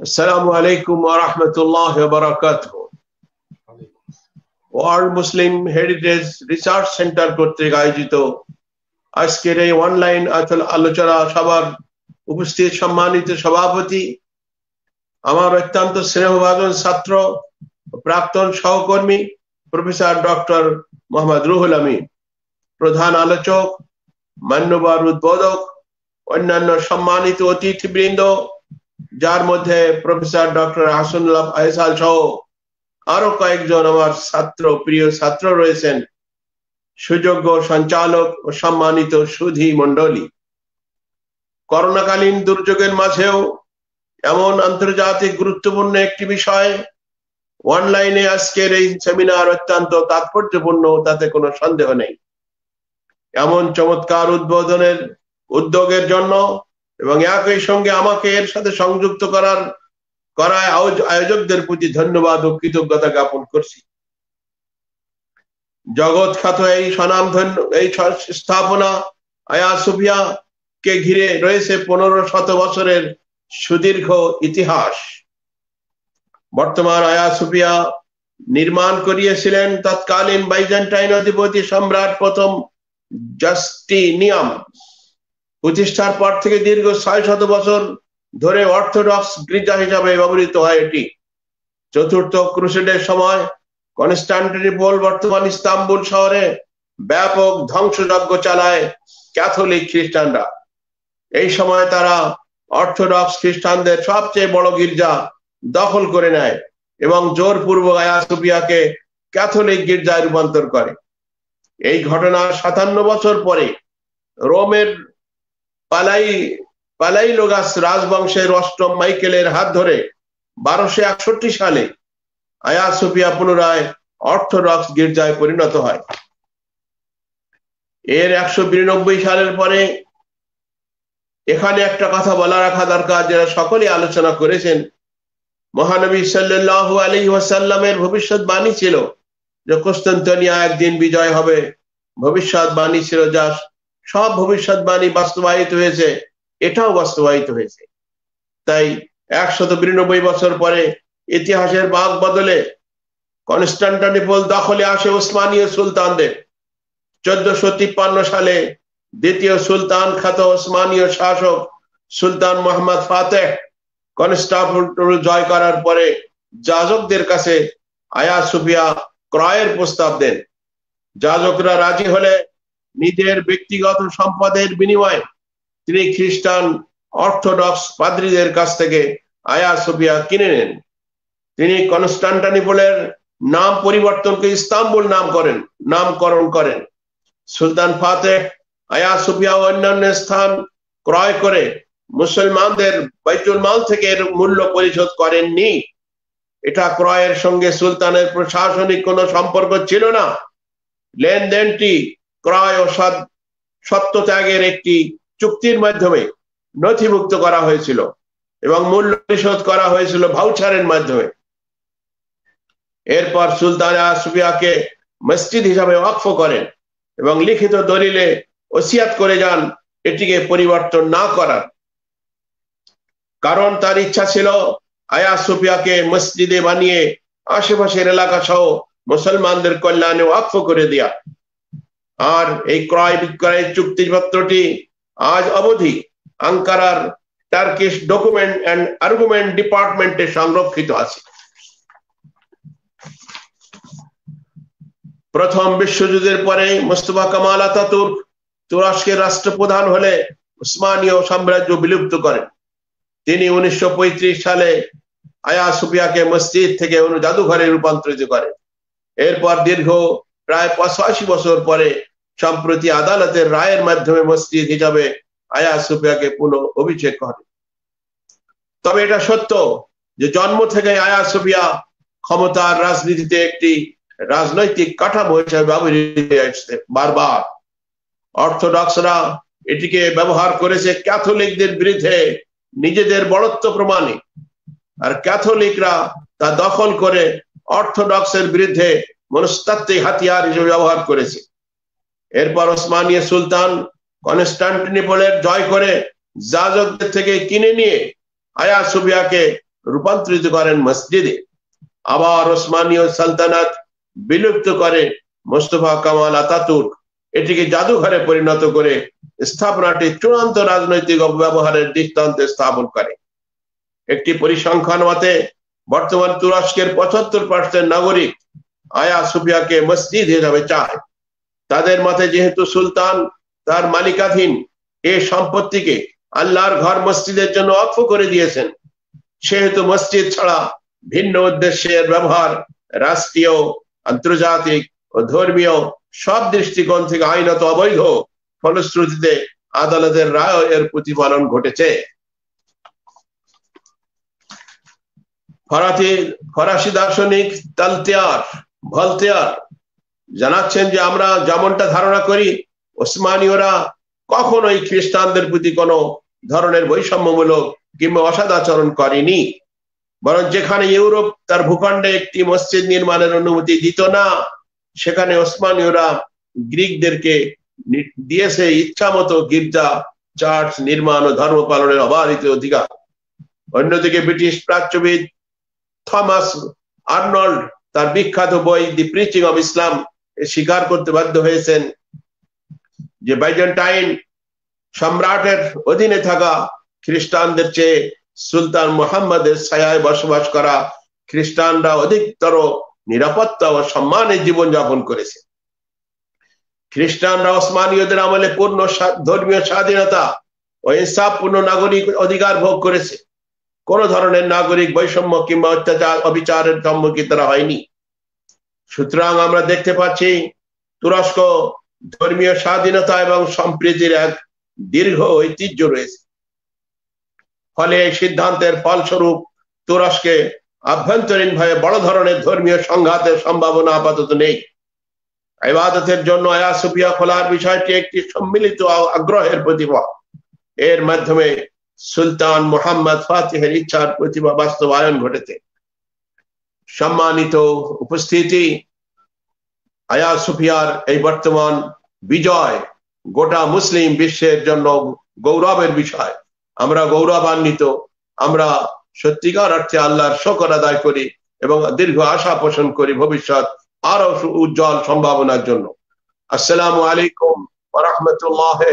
Assalamu alaikum wa rahmatullahi wa barakatuh. World মুসলিম heritage research centre কর্তৃক আয়োজিত আজকের এই অনলাইন আলোচনা সভার উপস্থিত সম্মানিত সভাপতি, আমার অত্যন্ত স্নেহভাজন ছাত্র প্রাক্তন সহকর্মী প্রফেসর ডক্টর মোহাম্মদ রুহুল আমিন, প্রধান আলোচক, মান্যবর উদ্বোধক, অন্যান্য সম্মানিত অতিথিবৃন্দ, যার মধ্যে প্রফেসর ডক্টর হাসানুল্লাহ আহসাল সহ আরো কয়েকজন আমার প্রিয় ছাত্র রয়েছেন, সুযোগ্য সঞ্চালক ও সম্মানিত সুধী মণ্ডলী। করোনাকালীন দুর্যোগের মাঝেও এমন আন্তর্জাতিক গুরুত্বপূর্ণ একটি বিষয় অনলাইনে আজকের এই সেমিনার অত্যন্ত তাৎপর্যপূর্ণ, তাতে কোনো সন্দেহ নেই। এমন চমৎকার উদ্যোগের জন্য এবং একই সঙ্গে আমাকে এর সাথে সংযুক্ত করায় আয়োজকদের প্রতি ধন্যবাদ ও কৃতজ্ঞতা জ্ঞাপন করছি। জগৎ খ্যাত এই স্বনামধন্য এই স্থাপনা আয়া সোফিয়া কে ঘিরে রয়েছে 1500 বছরের সুদীর্ঘ ইতিহাস। বর্তমান আয়া সোফিয়া নির্মাণ করিয়েছিলেন তৎকালীন বাইজেন্টাইন অধিপতি সম্রাট প্রথম জাস্টিনিয়ান। প্রতিষ্ঠার পর থেকে দীর্ঘ 600 বছর ধরে অর্থোডক্স গির্জা হিসাবে ব্যবহৃত হয় এটি। চতুর্থ ক্রুসেডের সময় কনস্টান্টিনোপল বর্তমান ইস্তাম্বুল শহরে ব্যাপক ধ্বংসযজ্ঞ চালায় ক্যাথলিক খ্রিস্টানরা। এই সময় তারা অর্থোডক্স খ্রিস্টানদের সবচেয়ে বড় গির্জা দখল করে নেয় এবং জোরপূর্বক আয়া সোফিয়াকে ক্যাথলিক গির্জায় রূপান্তর করে। এই ঘটনার 57 বছর পরে রোমের পালাইলোগাস রাজবংশের অষ্টম মাইকেলের হাত ধরে 1261 সালে আয়া সোফিয়া পুনরায় অর্থোডক্স গির্জায় পরিণত হয়। এর 192 সালের পরে এখানে একটা কথা বলা রাখা দরকার, যারা সকলে আলোচনা করেছেন। মহানবী সাল্লাল্লাহু আলাইহি ওয়াসাল্লামের ভবিষ্যৎবাণী ছিল যে কনস্টান্টিনিয়া একদিন বিজয় হবে। ভবিষ্যৎবাণী ছিল, যা সব ভবিষ্যৎবাণী বাস্তবায়িত হয়েছে, এটাও বাস্তবায়িত হয়েছে। তাই 192 বছর পরে ইতিহাসের বাঁক বদলে কনস্টান্টিনোপল দখলে আসে ওসমানীয় সুলতানদের। 1453 সালে দ্বিতীয় সুলতান খ্যাত ওসমানীয় শাসক সুলতান মোহাম্মদ ফাতেহ কনস্টান্টিনোপল জয় করার পরে যাজকদের কাছে আয়া সোফিয়া ক্রয়ের প্রস্তাব দেন। যাজকরা রাজি হলে নিজের ব্যক্তিগত সম্পদের বিনিময়ে তিনি খ্রিস্টান অর্থোডক্স পাদ্রীদের কাছ থেকে আয়া সোফিয়া কিনে নেন। তিনি কনস্টান্টিনোপলের নাম পরিবর্তন করে ইস্তাম্বুল নামকরণ করেন। সুলতান ফাতেহ আয়া সোফিয়া ও অন্যান্য স্থান ক্রয় করে মুসলমানদের বাইতুল মাল থেকে এর মূল্য পরিশোধ করেননি। এটা ক্রয়ের সঙ্গে সুলতানের প্রশাসনিক কোনো সম্পর্ক ছিল না। লেনদেনটি ক্রয় ও সত্যত্যাগের একটি চুক্তির মাধ্যমে নথিভুক্ত করা হয়েছিল এবং মূল্য পরিশোধ করা হয়েছিল ভাউচারের মাধ্যমে। এরপর সুলতান আয়া সোফিয়াকে মসজিদ হিসাবে ওয়াকফ করেন এবং লিখিত দলিলে ওসিয়াত করে যান এটিকে পরিবর্তন না করার। কারণ তার ইচ্ছা ছিল আয়া সোফিয়াকে মসজিদে বানিয়ে আশেপাশের এলাকা সহ মুসলমানদের কল্যাণে ওয়াকফ করে দেয়া। আর এই ক্রয় বিক্রয়ের চুক্তিপত্রটি আজ অবধি আঙ্কারার টার্কিশ ডকুমেন্ট এন্ড আর্গুমেন্ট ডিপার্টমেন্টে সংরক্ষিত আছে। প্রথম বিশ্বযুদ্ধের পরে মুস্তাফা কামাল আতাতুর্ক তুরস্কের রাষ্ট্রপ্রধান হলে উসমানীয় সাম্রাজ্য বিলুপ্ত করেন। তিনি 1935 সালে আয়া সোফিয়াকে মসজিদ থেকে জাদুঘরে রূপান্তরিত করেন। এরপর দীর্ঘ প্রায় 85 বছর পরে সম্প্রতি আদালতের রায়ের মাধ্যমে মসজিদ হিসাবে আয়া সোফিয়াকে পুনঃ অভিষেক করে। তবে এটা সত্য যে জন্ম থেকে আয়া সোফিয়া ক্ষমতার রাজনীতিতে একটি রাজনৈতিক কাঠামো হিসেবে ব্যবহৃত হয়েছে। বারবার অর্থোডক্সরা এটিকে ব্যবহার করেছে ক্যাথলিকদের বিরুদ্ধে নিজেদের বড়ত্ব প্রমাণে, আর ক্যাথলিকরা তা দখল করে অর্থোডক্সের বিরুদ্ধে মনস্তাত্ত্বিক হাতিয়ার হিসেবে ব্যবহার করেছে। এরপর ওসমানীয় সুলতান কনস্টান্টিনোপলের জয় করে যাজকদের থেকে কিনে নিয়ে আয়া সোফিয়াকে রূপান্তরিত করেন মসজিদে। আবার ওসমানীয় সালতানাত বিলুপ্ত করে মোস্তফা কামাল আতাতুর্ক এটিকে জাদুঘরে পরিণত করে স্থাপনাটি চূড়ান্ত রাজনৈতিক অপব্যবহারের দৃষ্টান্তে স্থাপন করে। একটি পরিসংখ্যান মতে বর্তমান তুরস্কের 75% নাগরিক আয়া সোফিয়াকে মসজিদ হিসাবে চায়। তাদের মতে যেহেতু সুলতান তার মালিকাধীন এই সম্পত্তিকে আল্লাহর ঘর মসজিদের জন্য ওয়াকফ করে দিয়েছেন, সেহেতু মসজিদ ছাড়া ভিন্ন উদ্দেশ্যের ব্যবহার রাষ্ট্রীয়, আন্তর্জাতিক ও ধর্মীয় সব দৃষ্টিকোণ থেকে আইনত অবৈধ। ফলশ্রুতিতে আদালতের রায় এর প্রতিফলন ঘটেছে। ফরাসি দার্শনিক ভলতেয়ার জানাচ্ছেন যে আমরা যেমনটা ধারণা করি, ওসমানীয়রা কখনোই খ্রিস্টানদের প্রতি কোনো ধরনের বৈষম্যমূলক কিংবা অসদাচরণ করেনি, বরং যেখানে ইউরোপ তার ভূখণ্ডে একটি মসজিদ নির্মাণের অনুমতি দিত না, সেখানে ওসমানীয়রা গ্রিকদেরকে দিয়েছে ইচ্ছা মতো গির্জা, চার্চ নির্মাণ ও ধর্ম পালনের অবাধিত অধিকার। অন্যদিকে ব্রিটিশ প্রাচ্যবিদ থমাস আর্নল্ড তার বিখ্যাত বই দি প্রিচিং অব ইসলাম স্বীকার করতে বাধ্য হয়েছেন যে বাইজেন্টাইন সম্রাটের অধীনে থাকা খ্রিস্টানদের চেয়ে সুলতান মুহাম্মদের ছায়ায় বসবাস করা খ্রিস্টানরা অধিকতর নিরাপত্তা ও সম্মানের জীবনযাপন করেছে। খ্রিস্টানরা ওসমানীয়দের আমলে পূর্ণ ধর্মীয় স্বাধীনতা ও ইনসাফপূর্ণ নাগরিক অধিকার ভোগ করেছে। কোন ধরনের নাগরিক বৈষম্য কিংবা অত্যাচার অবিচারের সম্মুখীন তারা হয়নি। সুতরাং আমরা দেখতে পাচ্ছি তুরস্ক ধর্মীয় স্বাধীনতা এবং সম্প্রীতির এক দীর্ঘ ঐতিহ্য রয়েছে। ফলে এই সিদ্ধান্তের ফলস্বরূপ তুরস্কে আভ্যন্তরীণভাবে বড় ধরনের ধর্মীয় সংঘাতের সম্ভাবনা আপাতত নেই। ইবাদতের জন্য আয়া সোফিয়া খোলার বিষয়টি একটি সম্মিলিত আগ্রহের প্রতিফল। এর মাধ্যমে সুলতান মুহাম্মদ ফাতিহের ইচ্ছার প্রতিভা বাস্তবায়ন ঘটেছে। সম্মানিত উপস্থিতি, আয়া সোফিয়ার এই বর্তমান বিজয় গোটা মুসলিম বিশ্বের জন্য গৌরবের বিষয়। আমরা গৌরবান্বিত। আমরা সত্যিকার অর্থে আল্লাহর শুকর আদায় করি এবং দীর্ঘ আশা পোষণ করি ভবিষ্যৎ আরো উজ্জ্বল সম্ভাবনার জন্য। আসসালামু আলাইকুম ওয়া রাহমাতুল্লাহি